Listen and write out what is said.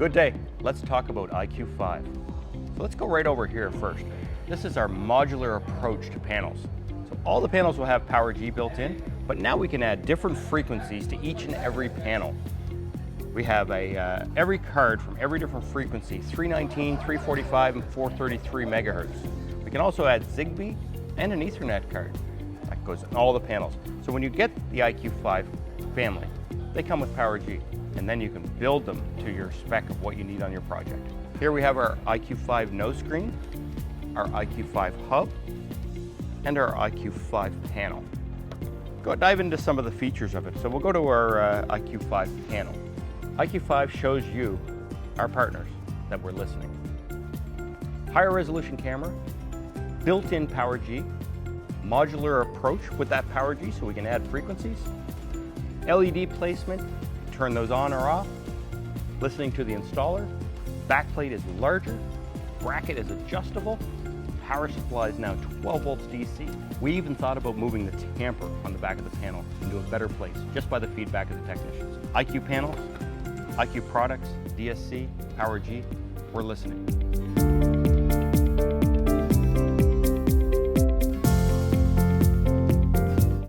Good day. Let's talk about IQ5. So let's go right over here first. This is our modular approach to panels. So all the panels will have PowerG built in, but now we can add different frequencies to each and every panel. We have every card from every different frequency, 319, 345, and 433 megahertz. We can also add Zigbee and an Ethernet card. That goes in all the panels. So when you get the IQ5 family, they come with PowerG, and then you can build them to your spec of what you need on your project. Here we have our IQ5 nose screen, our IQ5 Hub, and our IQ5 panel. Go dive into some of the features of it. So we'll go to our IQ5 panel. IQ5 shows you, our partners, that we're listening. Higher resolution camera, built-in PowerG, modular approach with that PowerG so we can add frequencies, LED placement, turn those on or off, listening to the installer, backplate is larger, bracket is adjustable, power supply is now 12 volts DC. We even thought about moving the tamper on the back of the panel into a better place just by the feedback of the technicians. IQ panels, IQ products, DSC, PowerG, we're listening.